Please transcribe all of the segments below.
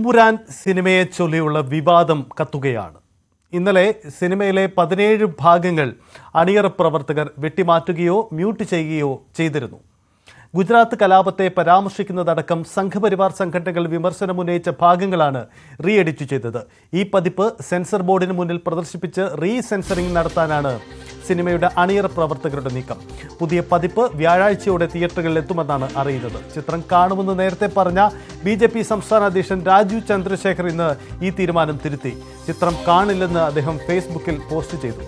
എമ്പുരാൻ സിനിമയെ ചൊല്ലിയുള്ള വിവാദം കത്തുകയാണ്. ഇന്നലെ സിനിമയിലെ 17 ഭാഗങ്ങൾ അണിയറ പ്രവർത്തകർ വെട്ടിമാറ്റുകയോ മ്യൂട്ട് ചെയ്യുകയോ ചെയ്തിരുന്നു. ഗുജറാത്ത് കലാപത്തെ പരാമർശിക്കുന്നതടക്കം സംഘപരിവാർ സംഘടനകൾ വിമർശനമുന്നയിച്ച ഭാഗങ്ങളാണ് റീ എഡിറ്റ് ചെയ്തത്. ഈ പതിപ്പ് സെൻസർ ബോർഡിന് മുന്നിൽ പ്രദർശിപ്പിച്ച് റീസെൻസറിംഗ് നടത്താനാണ് സിനിമയുടെ അണിയറ പ്രവർത്തകരുടെ നീക്കം. പുതിയ പതിപ്പ് വ്യാഴാഴ്ചയോടെ തിയേറ്ററുകളിൽ എത്തുമെന്നാണ് അറിയുന്നത്. ചിത്രം കാണുമെന്ന് നേരത്തെ പറഞ്ഞ BJP സംസ്ഥാന അധ്യക്ഷൻ രാജീവ് ചന്ദ്രശേഖർ ഇന്ന് ഈ തീരുമാനം തിരുത്തി. ചിത്രം കാണില്ലെന്ന് അദ്ദേഹം ഫേസ്ബുക്കിൽ പോസ്റ്റ് ചെയ്തു.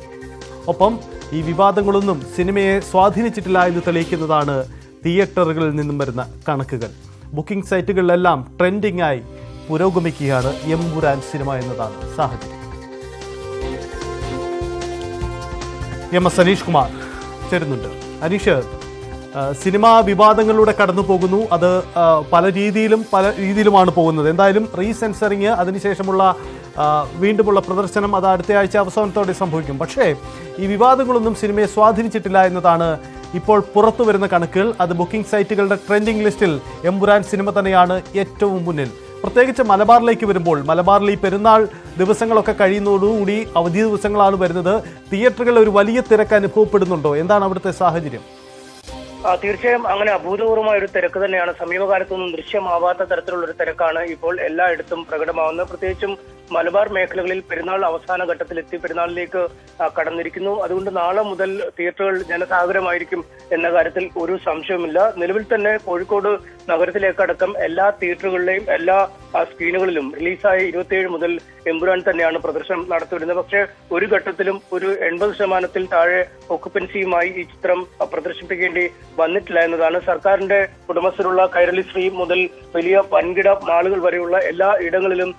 ഒപ്പം ഈ വിവാദങ്ങളൊന്നും സിനിമയെ സ്വാധീനിച്ചിട്ടില്ല എന്ന് തെളിയിക്കുന്നതാണ് തിയേറ്ററുകളിൽ നിന്നും വരുന്ന കണക്കുകൾ. ബുക്കിംഗ് സൈറ്റുകളിലെല്ലാം ട്രെൻഡിംഗ് ആയി പുരോഗമിക്കുകയാണ് എമ്പുരാൻ സിനിമ എന്നതാണ് സാഹചര്യം. MS അനീഷ് കുമാർ ചേരുന്നുണ്ട്. അനീഷ്, സിനിമാ വിവാദങ്ങളിലൂടെ കടന്നു പോകുന്നു. അത് പല രീതിയിലുമാണ് പോകുന്നത്. എന്തായാലും റീസെൻസറിങ്, അതിനുശേഷമുള്ള വീണ്ടുമുള്ള പ്രദർശനം അത് അടുത്ത ആഴ്ച അവസാനത്തോടെ സംഭവിക്കും. പക്ഷേ ഈ വിവാദങ്ങളൊന്നും സിനിമയെ സ്വാധീനിച്ചിട്ടില്ല എന്നതാണ് ഇപ്പോൾ പുറത്തു വരുന്ന കണക്കുകൾ. അത് ബുക്കിംഗ് സൈറ്റുകളുടെ ട്രെൻഡിംഗ് ലിസ്റ്റിൽ എമ്പുരാൻ സിനിമ തന്നെയാണ് ഏറ്റവും മുന്നിൽ. പ്രത്യേകിച്ച് മലബാറിലേക്ക് വരുമ്പോൾ, മലബാറിൽ ഈ പെരുന്നാൾ ദിവസങ്ങളൊക്കെ കഴിയുന്നതോടുകൂടി അവധി ദിവസങ്ങളാണ് വരുന്നത്. തിയേറ്ററുകളിൽ ഒരു വലിയ തിരക്ക് അനുഭവപ്പെടുന്നുണ്ടോ? എന്താണ് അവിടുത്തെ സാഹചര്യം? തീർച്ചയായും അങ്ങനെ അഭൂതപൂർവമായ ഒരു തിരക്ക് തന്നെയാണ്. സമീപകാലത്തൊന്നും ദൃശ്യമാവാത്ത തരത്തിലുള്ള ഒരു തിരക്കാണ് ഇപ്പോൾ എല്ലായിടത്തും പ്രകടമാവുന്നത്. പ്രത്യേകിച്ചും മലബാർ മേഖലകളിൽ പെരുന്നാൾ അവസാന ഘട്ടത്തിലെത്തി പെരുന്നാളിലേക്ക് കടന്നിരിക്കുന്നു. അതുകൊണ്ട് നാളെ മുതൽ തിയേറ്ററുകൾ ജനസാഗരമായിരിക്കും എന്ന കാര്യത്തിൽ ഒരു സംശയവുമില്ല. നിലവിൽ തന്നെ കോഴിക്കോട് നഗരത്തിലേക്കടക്കം എല്ലാ തിയേറ്ററുകളിലെയും എല്ലാ സ്ക്രീനുകളിലും റിലീസായ 27 മുതൽ എമ്പുരാൻ തന്നെയാണ് പ്രദർശനം നടത്തിവരുന്നത്. പക്ഷേ ഒരു ഘട്ടത്തിലും ഒരു 80% താഴെ ഓക്കുപ്പൻസിയുമായി ഈ ചിത്രം പ്രദർശിപ്പിക്കേണ്ടി വന്നിട്ടില്ല എന്നതാണ്. സർക്കാരിന്റെ ഉടമസ്ഥരുള്ള കൈരളി ശ്രീ മുതൽ വലിയ വൻകിട മാളുകൾ വരെയുള്ള എല്ലാ ഇടങ്ങളിലും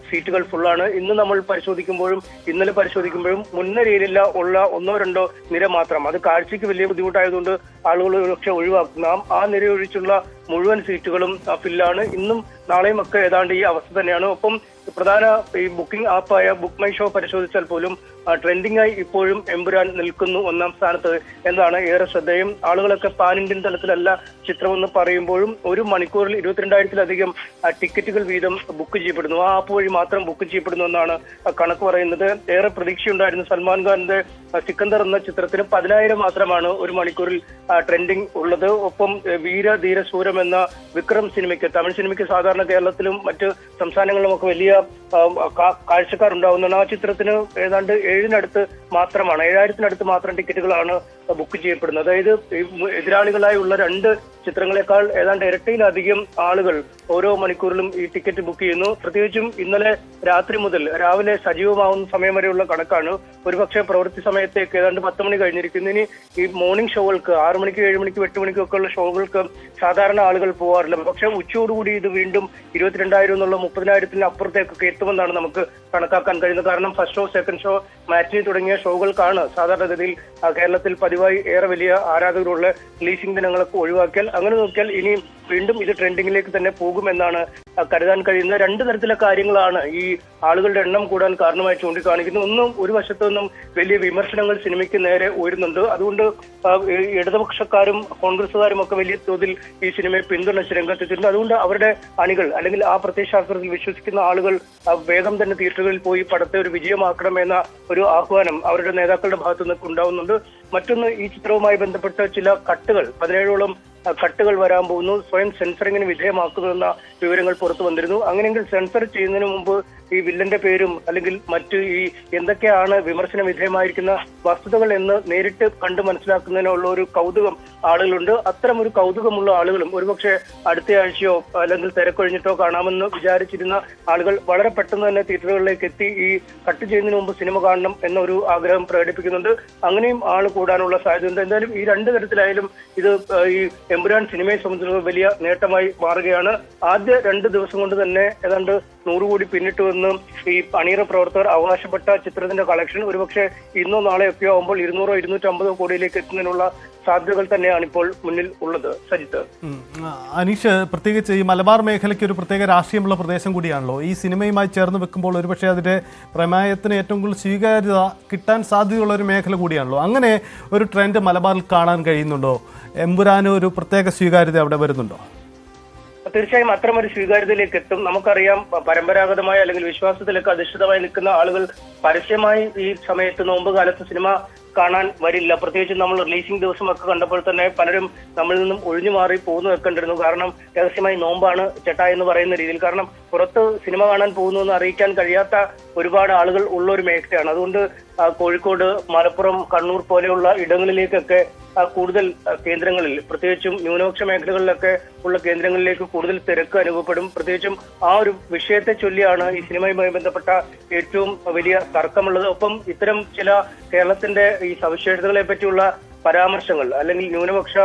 സീറ്റുകൾ ഫുള്ളാണ്. ഇന്ന് നമ്മൾ പരിശോധിക്കുമ്പോഴും ഇന്നലെ പരിശോധിക്കുമ്പോഴും മുൻനിരയിലില്ല ഉള്ള 1-2 നിര മാത്രം. അത് കാഴ്ചയ്ക്ക് വലിയ ബുദ്ധിമുട്ടായതുകൊണ്ട് ആളുകൾ പക്ഷെ ഒഴിവാക്കുന്ന ആ നിരയൊഴിച്ചുള്ള മുഴുവൻ സീറ്റുകളും ഫില്ലാണ്. ഇന്നും നാളെയും ഒക്കെ ഏതാണ്ട് ഈ അവസ്ഥ തന്നെയാണ്. ഒപ്പം പ്രധാന ഈ ബുക്കിംഗ് ആപ്പായ ബുക്ക് മൈ ഷോ പരിശോധിച്ചാൽ പോലും ട്രെൻഡിംഗ് ആയി ഇപ്പോഴും എമ്പുരാൻ നിൽക്കുന്നു 1ാം സ്ഥാനത്ത് എന്നതാണ് ഏറെ ശ്രദ്ധേയം. ആളുകളൊക്കെ പാൻ ഇന്ത്യൻ തലത്തിലല്ല ചിത്രമെന്ന് പറയുമ്പോഴും 1 മണിക്കൂറിൽ 22,000-ലധികം ടിക്കറ്റുകൾ വീതം ബുക്ക് ചെയ്യപ്പെടുന്നു. ആ ആപ്പ് വഴി മാത്രം ബുക്ക് ചെയ്യപ്പെടുന്നു എന്നാണ് കണക്ക് പറയുന്നത്. ഏറെ പ്രതീക്ഷയുണ്ടായിരുന്നു. സൽമാൻ ഖാന്റെ സിക്കന്ദർ എന്ന ചിത്രത്തിന് 10,000 മാത്രമാണ് 1 മണിക്കൂറിൽ ട്രെൻഡിംഗ് ഉള്ളത്. ഒപ്പം വീര ധീര സൂരം എന്ന വിക്രം സിനിമയ്ക്ക്, തമിഴ് സിനിമയ്ക്ക് സാധാരണ കേരളത്തിലും മറ്റ് സംസ്ഥാനങ്ങളിലും ഒക്കെ വലിയ കാഴ്ചക്കാർ ഉണ്ടാവുന്നതാണ്. ആ ചിത്രത്തിന് ഏതാണ്ട് 7,000-നടുത്ത് മാത്രമാണ്, 7,000-നടുത്ത് മാത്രം ടിക്കറ്റുകളാണ് ബുക്ക് ചെയ്യപ്പെടുന്നത്. അതായത് എതിരാളികളായുള്ള 2 ചിത്രങ്ങളെക്കാൾ ഏതാണ്ട് ഇരട്ടിയിലധികം ആളുകൾ ഓരോ മണിക്കൂറിലും ഈ ടിക്കറ്റ് ബുക്ക് ചെയ്യുന്നു. പ്രത്യേകിച്ചും ഇന്നലെ രാത്രി മുതൽ രാവിലെ സജീവമാവുന്ന സമയം വരെയുള്ള കണക്കാണ്. ഒരുപക്ഷെ പ്രവൃത്തി സമയത്തേക്ക് ഏതാണ്ട് 10 മണി കഴിഞ്ഞിരിക്കുന്നു. ഇനി ഈ മോർണിംഗ് ഷോകൾക്ക് 6 മണിക്ക് 7 മണിക്ക് 8 മണിക്കും ഒക്കെ ഉള്ള ഷോകൾക്ക് സാധാരണ ആളുകൾ പോകാറില്ല. പക്ഷെ ഉച്ചയോടുകൂടി ഇത് വീണ്ടും 22,000 എന്നുള്ള 30,000-ന് അപ്പുറത്തേക്കൊക്കെ എത്തുമെന്നാണ് നമുക്ക് കണക്കാക്കാൻ കഴിയുന്നത്. കാരണം ഫസ്റ്റ് ഷോ, സെക്കൻഡ് ഷോ, മാറ്റിനി തുടങ്ങിയ ഷോകൾക്കാണ് സാധാരണഗതിയിൽ കേരളത്തിൽ പതിവായി ഏറെ വലിയ ആരാധകരുള്ള റിലീസിംഗ് ദിനങ്ങളൊക്കെ ഒഴിവാക്കിയാൽ, അങ്ങനെ നോക്കിയാൽ ഇനി വീണ്ടും ഇത് ട്രെൻഡിങ്ങിലേക്ക് തന്നെ പോകുമെന്നാണ് കരുതാൻ കഴിയുന്ന 2 തരത്തിലെ കാര്യങ്ങളാണ് ഈ ആളുകളുടെ എണ്ണം കൂടാൻ കാരണമായി ചൂണ്ടിക്കാണിക്കുന്നത്. ഒന്നും ഒരു വശത്തു നിന്നും വലിയ വിമർശനങ്ങൾ സിനിമയ്ക്ക് നേരെ ഉയരുന്നുണ്ട്. അതുകൊണ്ട് ഇടതുപക്ഷക്കാരും കോൺഗ്രസുകാരും ഒക്കെ വലിയ തോതിൽ ഈ സിനിമയെ പിന്തുണച്ച് രംഗത്തെത്തിയിട്ടുണ്ട്. അതുകൊണ്ട് അവരുടെ അണികൾ അല്ലെങ്കിൽ ആ പ്രത്യയശാസ്ത്രത്തിൽ വിശ്വസിക്കുന്ന ആളുകൾ വേഗം തന്നെ തിയേറ്ററുകളിൽ പോയി പടത്തെ ഒരു വിജയമാക്കണമെന്ന ഒരു ആഹ്വാനം അവരുടെ നേതാക്കളുടെ ഭാഗത്തു നിന്നൊക്കെ ഉണ്ടാവുന്നുണ്ട്. മറ്റൊന്ന്, ഈ ചിത്രവുമായി ബന്ധപ്പെട്ട ചില കട്ടുകൾ 17ഓളം കട്ടുകൾ വരാൻ പോകുന്നു. സ്വയം സെൻസറിങ്ങിന് വിധേയമാക്കുന്നുവെന്ന വിവരങ്ങൾ പുറത്തു വന്നിരുന്നു. അങ്ങനെയെങ്കിൽ സെൻസർ ചെയ്യുന്നതിന് മുമ്പ് ഈ വില്ലന്റെ പേരും അല്ലെങ്കിൽ മറ്റ് ഈ എന്തൊക്കെയാണ് വിമർശന വിധേയമായിരിക്കുന്ന വസ്തുതകൾ എന്ന് നേരിട്ട് കണ്ടു മനസ്സിലാക്കുന്നതിനുള്ള ഒരു കൗതുകം ആളുകളുണ്ട്. അത്തരം ഒരു കൗതുകമുള്ള ആളുകളും ഒരുപക്ഷെ അടുത്ത ആഴ്ചയോ അല്ലെങ്കിൽ തിരക്കൊഴിഞ്ഞിട്ടോ കാണാമെന്ന് വിചാരിച്ചിരുന്ന ആളുകൾ വളരെ പെട്ടെന്ന് തന്നെ തിയേറ്ററുകളിലേക്ക് എത്തി ഈ കട്ട് ചെയ്യുന്നതിന് മുമ്പ് സിനിമ കാണണം എന്നൊരു ആഗ്രഹം പ്രകടിപ്പിക്കുന്നുണ്ട്. അങ്ങനെയും ആള് കൂടാനുള്ള സാധ്യതയുണ്ട്. എന്തായാലും ഈ 2 തരത്തിലായാലും ഇത് ഈ എമ്പുരാൻ സിനിമയെ സംബന്ധിച്ചിടത്തോളം വലിയ നേട്ടമായി മാറുകയാണ്. ആദ്യ 2 ദിവസം കൊണ്ട് തന്നെ ഏതാണ്ട് 100 കോടി പിന്നിട്ടുവെന്ന് ഈ അണിയറ പ്രവർത്തകർ അവകാശപ്പെട്ട ചിത്രത്തിന്റെ കളക്ഷൻ ഒരുപക്ഷെ ഇന്നോ നാളെയൊക്കെയോ ആവുമ്പോൾ 200-250 കോടിയിലേക്ക് എത്തുന്നതിനുള്ള സാധ്യതകൾ തന്നെയാണ് ഇപ്പോൾ മുന്നിൽ ഉള്ളത്. സജിത്ത്, അനീഷ്, പ്രത്യേകിച്ച് ഈ മലബാർ മേഖലയ്ക്ക് ഒരു പ്രത്യേക രാഷ്ട്രീയമുള്ള പ്രദേശം കൂടിയാണല്ലോ. ഈ സിനിമയുമായി ചേർന്ന് വെക്കുമ്പോൾ ഒരുപക്ഷെ അതിന്റെ പ്രമേയത്തിന് ഏറ്റവും കൂടുതൽ സ്വീകാര്യത കിട്ടാൻ സാധ്യതയുള്ള ഒരു മേഖല കൂടിയാണല്ലോ. അങ്ങനെ ഒരു ട്രെൻഡ് മലബാറിൽ കാണാൻ കഴിയുന്നുണ്ടോ? എമ്പുരാന് ഒരു പ്രത്യേക സ്വീകാര്യത അവിടെ വരുന്നുണ്ടോ? തീർച്ചയായും അത്തരമൊരു സ്വീകാര്യതയിലേക്ക് എത്തും. നമുക്കറിയാം, പരമ്പരാഗതമായ അല്ലെങ്കിൽ വിശ്വാസത്തിലൊക്കെ അധിഷ്ഠിതമായി നിൽക്കുന്ന ആളുകൾ പരസ്യമായി ഈ സമയത്ത് നോമ്പ് കാലത്ത് സിനിമ കാണാൻ വരില്ല. പ്രത്യേകിച്ച് നമ്മൾ റിലീസിംഗ് ദിവസമൊക്കെ കണ്ടപ്പോൾ തന്നെ പലരും നമ്മളിൽ നിന്നും ഒഴിഞ്ഞു മാറി പോകുന്നു വെക്കേണ്ടിരുന്നു. കാരണം രഹസ്യമായി നോമ്പാണ് ചേട്ടാ എന്ന് പറയുന്ന രീതിയിൽ. കാരണം പുറത്ത് സിനിമ കാണാൻ പോകുന്നു എന്ന് അറിയിക്കാൻ കഴിയാത്ത ഒരുപാട് ആളുകൾ ഉള്ള ഒരു മേഖലയാണ്. അതുകൊണ്ട് കോഴിക്കോട്, മലപ്പുറം, കണ്ണൂർ പോലെയുള്ള ഇടങ്ങളിലേക്കൊക്കെ കൂടുതൽ കേന്ദ്രങ്ങളിൽ, പ്രത്യേകിച്ചും ന്യൂനപക്ഷ മേഖലകളിലൊക്കെ ഉള്ള കേന്ദ്രങ്ങളിലേക്ക് കൂടുതൽ തിരക്ക് അനുഭവപ്പെടും. പ്രത്യേകിച്ചും ആ ഒരു വിഷയത്തെ ചൊല്ലിയാണ് ഈ സിനിമയുമായി ബന്ധപ്പെട്ട ഏറ്റവും വലിയ തർക്കമുള്ളത്. ഒപ്പം ഇത്തരം ചില കേരളത്തിന്റെ ഈ സവിശേഷതകളെ പറ്റിയുള്ള പരാമർശങ്ങൾ, അല്ലെങ്കിൽ ന്യൂനപക്ഷ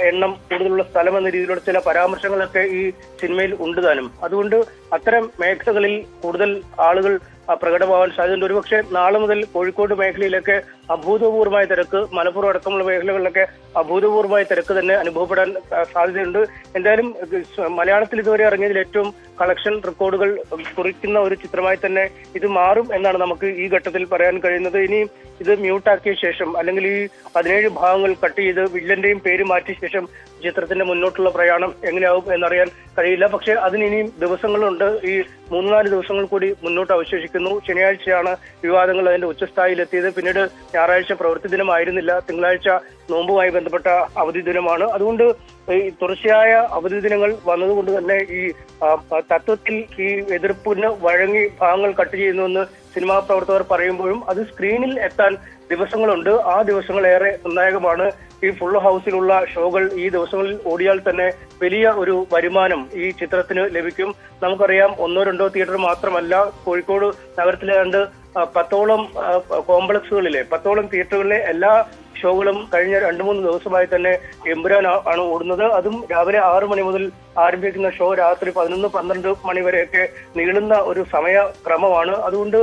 എണ്ണം കൂടുതലുള്ള സ്ഥലം എന്ന രീതിയിലുള്ള ചില പരാമർശങ്ങളൊക്കെ ഈ സിനിമയിൽ ഉണ്ട് താനും. അതുകൊണ്ട് അത്തരം മേഖലകളിൽ കൂടുതൽ ആളുകൾ പ്രകടമാവാൻ സാധ്യതയുണ്ട്. ഒരുപക്ഷെ നാളെ മുതൽ കോഴിക്കോട് മേഖലയിലൊക്കെ അഭൂതപൂർവമായ തിരക്ക്, മലപ്പുറം അടക്കമുള്ള മേഖലകളിലൊക്കെ അഭൂതപൂർവമായ തിരക്ക് തന്നെ അനുഭവപ്പെടാൻ സാധ്യതയുണ്ട്. എന്തായാലും മലയാളത്തിൽ ഇതുവരെ ഇറങ്ങിയതിൽ ഏറ്റവും കളക്ഷൻ റെക്കോർഡുകൾ കുറിക്കുന്ന ഒരു ചിത്രമായി തന്നെ ഇത് മാറും എന്നാണ് നമുക്ക് ഈ ഘട്ടത്തിൽ പറയാൻ കഴിയുന്നത്. ഇനി ഇത് മ്യൂട്ടാക്കിയ ശേഷം, അല്ലെങ്കിൽ ഈ 17 ഭാഗങ്ങൾ കട്ട് ചെയ്ത് വില്ലന്റെയും പേര് മാറ്റിയ ശേഷം ചിത്രത്തിന്റെ മുന്നോട്ടുള്ള പ്രയാണം എങ്ങനെയാവും എന്നറിയാൻ കഴിയില്ല. പക്ഷെ അതിന് ഇനിയും ദിവസങ്ങളുണ്ട്. ഈ 3-4 ദിവസങ്ങൾ കൂടി മുന്നോട്ട് അവശേഷിക്കുന്നു. ശനിയാഴ്ചയാണ് വിവാദങ്ങൾ അതിന്റെ ഉച്ചസ്ഥായിലെത്തിയത്. പിന്നീട് ഞായറാഴ്ച പ്രവൃത്തി ദിനമായിരുന്നില്ല, തിങ്കളാഴ്ച നോമ്പുമായി ബന്ധപ്പെട്ട അവധി ദിനമാണ്. അതുകൊണ്ട് ഈ തുടർച്ചയായ അവധി ദിനങ്ങൾ വന്നതുകൊണ്ട് തന്നെ ഈ തത്വത്തിൽ ഈ എതിർപ്പിന് വഴങ്ങി ഭാഗങ്ങൾ കട്ട് ചെയ്യുന്നുവെന്ന് സിനിമാ പ്രവർത്തകർ പറയുമ്പോഴും അത് സ്ക്രീനിൽ എത്താൻ ദിവസങ്ങളുണ്ട്. ആ ദിവസങ്ങൾ ഏറെ നിർണായകമാണ്. ഈ ഫുൾ ഹൗസിലുള്ള ഷോകൾ ഈ ദിവസങ്ങളിൽ ഓടിയാൽ തന്നെ വലിയ ഒരു വരുമാനം ഈ ചിത്രത്തിന് ലഭിക്കും. നമുക്കറിയാം, 1-2 തിയേറ്റർ മാത്രമല്ല, കോഴിക്കോട് നഗരത്തിലെ 10ഓളം കോംപ്ലക്സുകളിലെ 10ഓളം തിയേറ്ററുകളിലെ എല്ലാ ഷോകളും കഴിഞ്ഞ 2-3 ദിവസമായി തന്നെ എമ്പുരാൻ ആണ് ഓടുന്നത്. അതും രാവിലെ 6 മണി മുതൽ ആരംഭിക്കുന്ന ഷോ രാത്രി 11-12 മണി വരെയൊക്കെ നീളുന്ന ഒരു സമയക്രമമാണ്. അതുകൊണ്ട്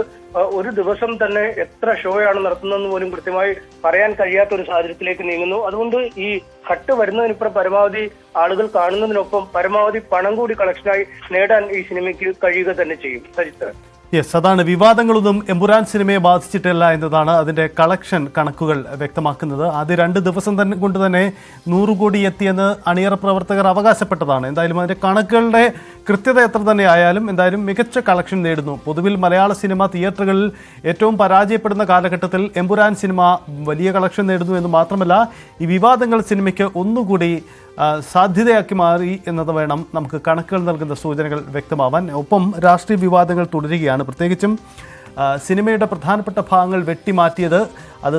ഒരു ദിവസം തന്നെ എത്ര ഷോയാണ് നടത്തുന്നതെന്ന് പോലും കൃത്യമായി പറയാൻ കഴിയാത്ത ഒരു സാഹചര്യത്തിലേക്ക് നീങ്ങുന്നു. അതുകൊണ്ട് ഈ കട്ട് വരുന്നതിനിപ്പുറം പരമാവധി ആളുകൾ കാണുന്നതിനൊപ്പം പരമാവധി പണം കൂടി കളക്ഷനായി നേടാൻ ഈ സിനിമയ്ക്ക് കഴിയുക തന്നെ ചെയ്യും. സജിത്ത്, യെസ്, അതാണ് വിവാദങ്ങളൊന്നും എമ്പുരാൻ സിനിമയെ ബാധിച്ചിട്ടില്ല എന്നതാണ് അതിന്റെ കളക്ഷൻ കണക്കുകൾ വ്യക്തമാക്കുന്നത്. ആദ്യ 2 ദിവസം തന്നെ കൊണ്ട് തന്നെ 100 കോടി എത്തിയെന്ന് അണിയറ പ്രവർത്തകർ അവകാശപ്പെട്ടതാണ്. എന്തായാലും അതിന്റെ കണക്കുകളുടെ കൃത്യത എത്ര തന്നെ ആയാലും എന്തായാലും മികച്ച കളക്ഷൻ നേടുന്നു. പൊതുവിൽ മലയാള സിനിമ തിയേറ്ററുകളിൽ ഏറ്റവും പരാജയപ്പെടുന്ന കാലഘട്ടത്തിൽ എമ്പുരാൻ സിനിമ വലിയ കളക്ഷൻ നേടുന്നു എന്ന് മാത്രമല്ല, ഈ വിവാദങ്ങൾ സിനിമയ്ക്ക് ഒന്നുകൂടി സാധ്യതയാക്കി മാറി എന്നത് വേണം നമുക്ക് കണക്കുകൾ നൽകുന്ന സൂചനകൾ വ്യക്തമാവാൻ. ഒപ്പം രാഷ്ട്രീയ വിവാദങ്ങൾ തുടരുകയാണ്. പ്രത്യേകിച്ചും സിനിമയുടെ പ്രധാനപ്പെട്ട ഭാഗങ്ങൾ വെട്ടിമാറ്റിയത് അത്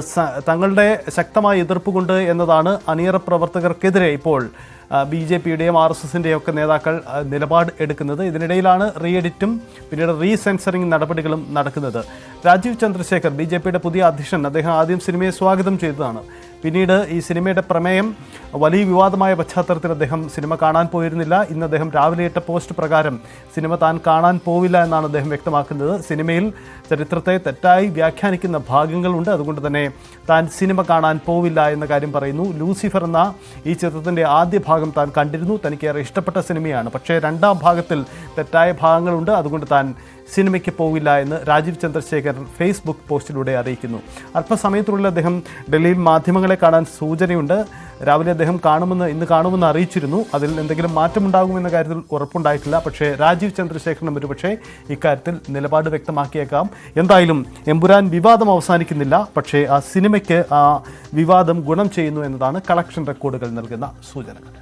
തങ്ങളുടെ ശക്തമായ എതിർപ്പ് കൊണ്ട് എന്നതാണ് അണിയറ പ്രവർത്തകർക്കെതിരെ ഇപ്പോൾ BJPയുടെയും RSSന്റെയും ഒക്കെ നേതാക്കൾ നിലപാട് എടുക്കുന്നത്. ഇതിനിടയിലാണ് റീ എഡിറ്റും പിന്നീട് റീസെൻസറിങ് നടപടികളും നടക്കുന്നത്. രാജീവ് ചന്ദ്രശേഖർ, BJPയുടെ പുതിയ അധ്യക്ഷൻ, അദ്ദേഹം ആദ്യം സിനിമയെ സ്വാഗതം ചെയ്തതാണ്. പിന്നീട് ഈ സിനിമയുടെ പ്രമേയം വലിയ വിവാദമായ പശ്ചാത്തലത്തിൽ അദ്ദേഹം സിനിമ കാണാൻ പോയിരുന്നില്ല. ഇന്ന് അദ്ദേഹം രാവിലെ ഇട്ട പോസ്റ്റ് പ്രകാരം സിനിമ താൻ കാണാൻ പോവില്ല എന്നാണ് അദ്ദേഹം വ്യക്തമാക്കുന്നത്. സിനിമയിൽ ചരിത്രത്തെ തെറ്റായി വ്യാഖ്യാനിക്കുന്ന ഭാഗങ്ങളുണ്ട്, അതുകൊണ്ട് തന്നെ താൻ സിനിമ കാണാൻ പോവില്ല എന്ന കാര്യം പറയുന്നു. ലൂസിഫർ എന്ന ഈ ചിത്രത്തിൻ്റെ ആദ്യ ഭാഗം താൻ കണ്ടിരുന്നു, തനിക്കേറെ ഇഷ്ടപ്പെട്ട സിനിമയാണ്. പക്ഷേ 2ാം ഭാഗത്തിൽ തെറ്റായ ഭാഗങ്ങളുണ്ട്, അതുകൊണ്ട് താൻ സിനിമയ്ക്ക് പോവില്ല എന്ന് രാജീവ് ചന്ദ്രശേഖർ ഫേസ്ബുക്ക് പോസ്റ്റിലൂടെ അറിയിക്കുന്നു. അല്പസമയത്തിനുള്ളിൽ അദ്ദേഹം ഡൽഹിയിൽ മാധ്യമങ്ങളെ കാണാൻ സൂചനയുണ്ട്. രാവിലെ അദ്ദേഹം ഇന്ന് കാണുമെന്ന് അറിയിച്ചിരുന്നു. അതിൽ എന്തെങ്കിലും മാറ്റമുണ്ടാകുമെന്ന കാര്യത്തിൽ ഉറപ്പുണ്ടായിട്ടില്ല. പക്ഷേ രാജീവ് ചന്ദ്രശേഖരനും ഒരുപക്ഷെ ഇക്കാര്യത്തിൽ നിലപാട് വ്യക്തമാക്കിയേക്കാം. എന്തായാലും എമ്പുരാൻ വിവാദം അവസാനിക്കുന്നില്ല, പക്ഷേ ആ സിനിമയ്ക്ക് ആ വിവാദം ഗുണം ചെയ്യുന്നു എന്നതാണ് കളക്ഷൻ റെക്കോർഡുകൾ നൽകുന്ന സൂചനകൾ.